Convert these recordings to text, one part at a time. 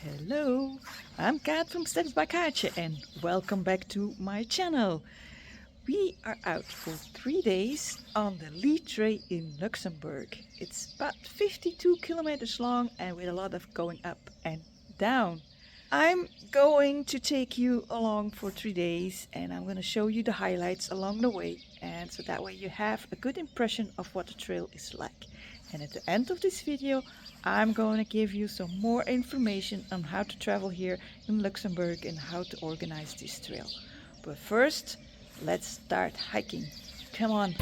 Hello, I'm Kat from Steps by Kaatje and welcome back to my channel. We are out for 3 days on the Lee Tray in Luxembourg. It's about 52 kilometers long and with a lot of going up and down. I'm going to take you along for 3 days and I'm going to show you the highlights along the way, and so that way you have a good impression of what the trail is like. And at the end of this video I'm going to give you some more information on how to travel here in Luxembourg and how to organize this trail. But first, let's start hiking. Come on!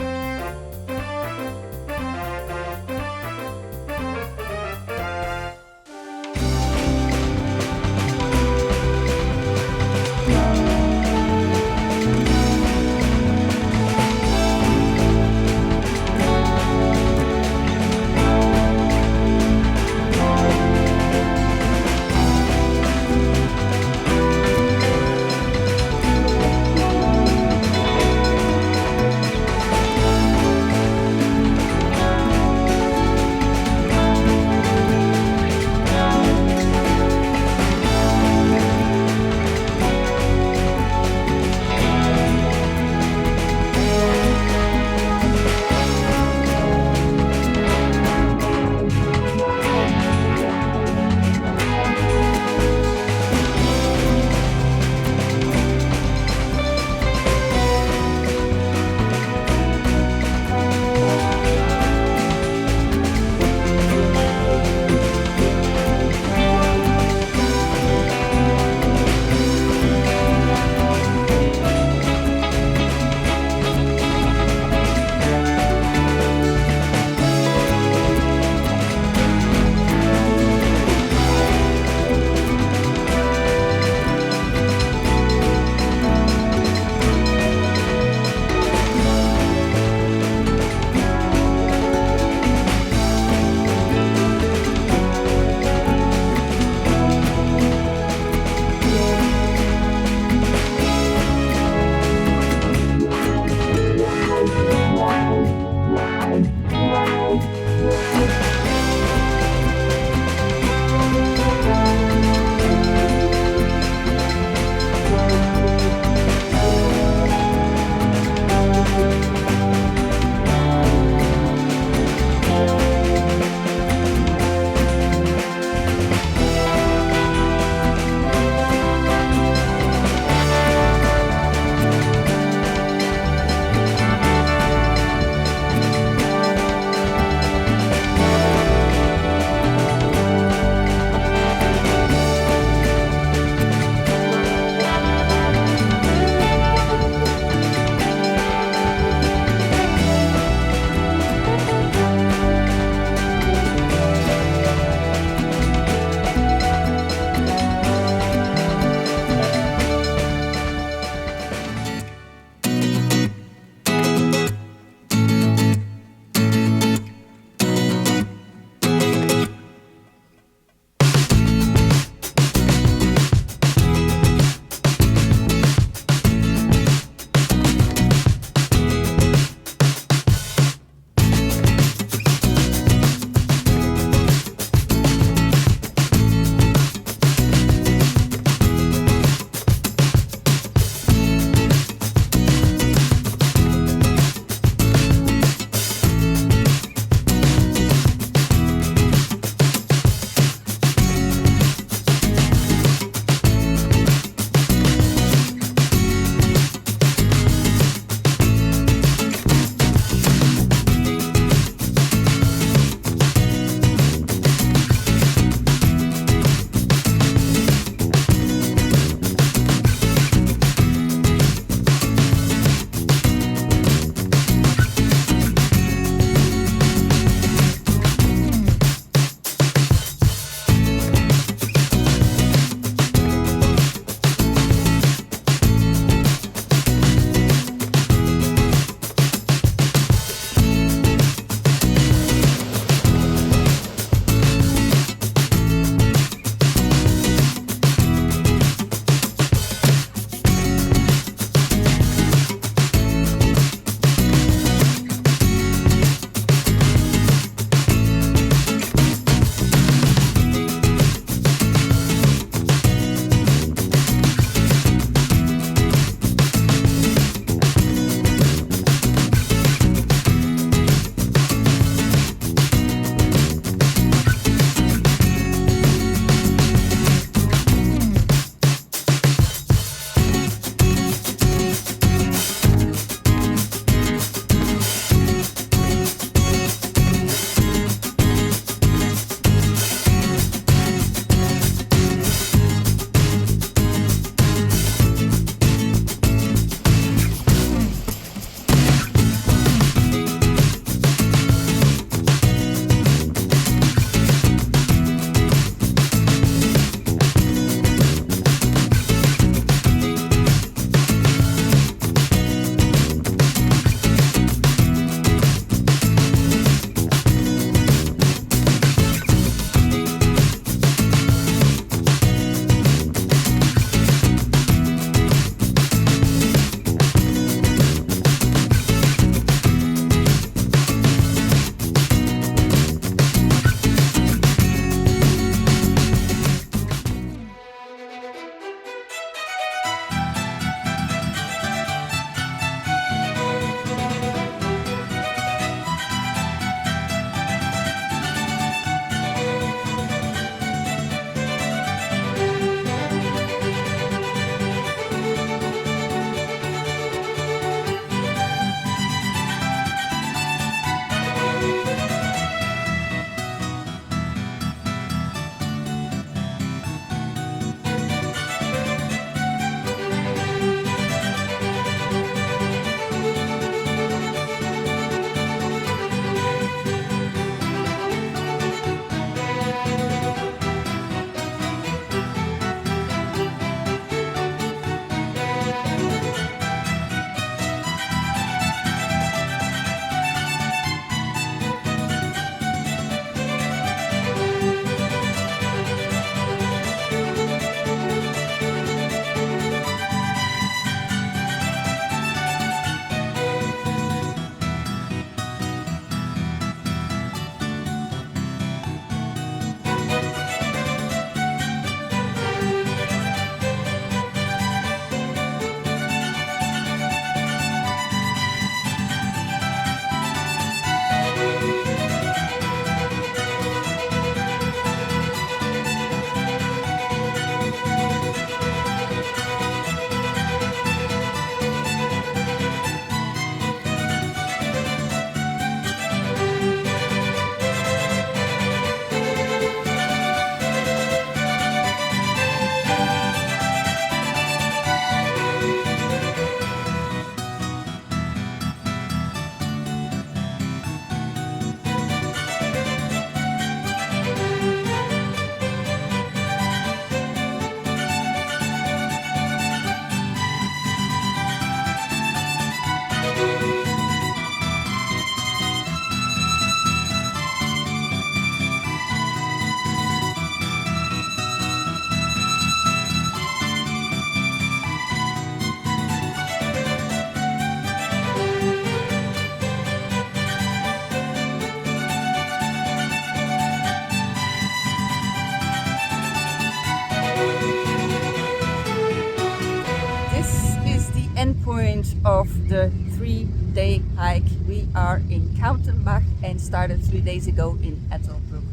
of the 3-day hike. We are in Kautenbach and started 3 days ago in Ettelbruck.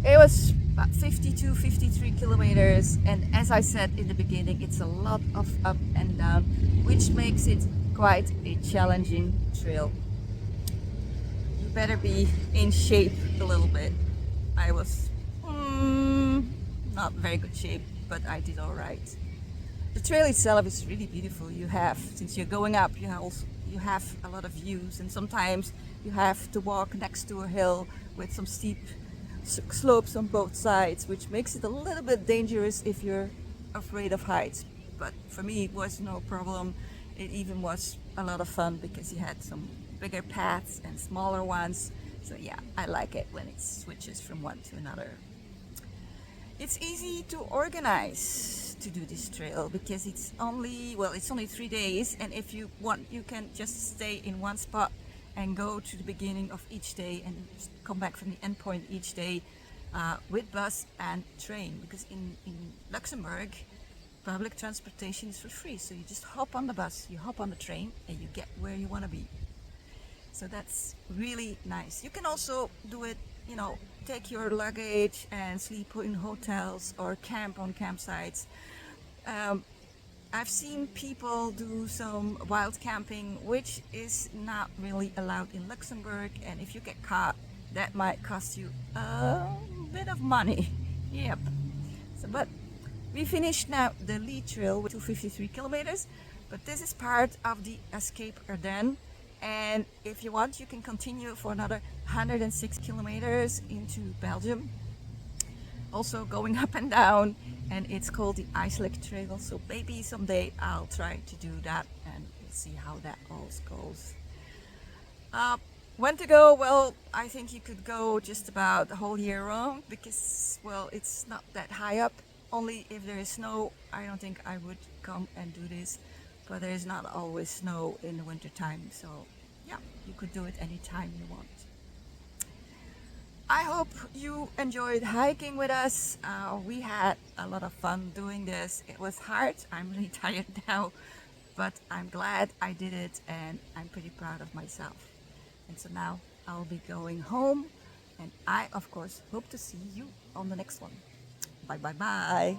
It was about 52, 53 kilometers, and as I said in the beginning, it's a lot of up and down, which makes it quite a challenging trail. You better be in shape a little bit. I was not very good shape, but I did all right. The trail itself is really beautiful. You have, since you're going up, you have a lot of views, and sometimes you have to walk next to a hill with some steep slopes on both sides, which makes it a little bit dangerous if you're afraid of heights. But for me, it was no problem. It even was a lot of fun because you had some bigger paths and smaller ones. So yeah, I like it when it switches from one to another. It's easy to organize to do this trail because it's only 3 days, and if you want, you can just stay in one spot and go to the beginning of each day and come back from the end point each day with bus and train, because in Luxembourg public transportation is for free, so you just hop on the bus, you hop on the train, and you get where you want to be. So that's really nice. You can also do it, take your luggage and sleep in hotels or camp on campsites. I've seen people do some wild camping, which is not really allowed in Luxembourg, and if you get caught, that might cost you a bit of money. Yep. But we finished now the lead trail with 253 kilometers, but this is part of the Escape Ardennes, and if you want, you can continue for another 106 kilometers into Belgium, also going up and down, and it's called the Éislek trail. So maybe someday I'll try to do that and we'll see how that all goes. When to go? Well, I think you could go just about the whole year round because, well, it's not that high up. Only if there is snow, I don't think I would come and do this, but there is not always snow in the winter time, so yeah, you could do it anytime you want. I hope you enjoyed hiking with us. We had a lot of fun doing this. It was hard. I'm really tired now, but I'm glad I did it and I'm pretty proud of myself. And so now I'll be going home, and I, of course, hope to see you on the next one. Bye bye bye.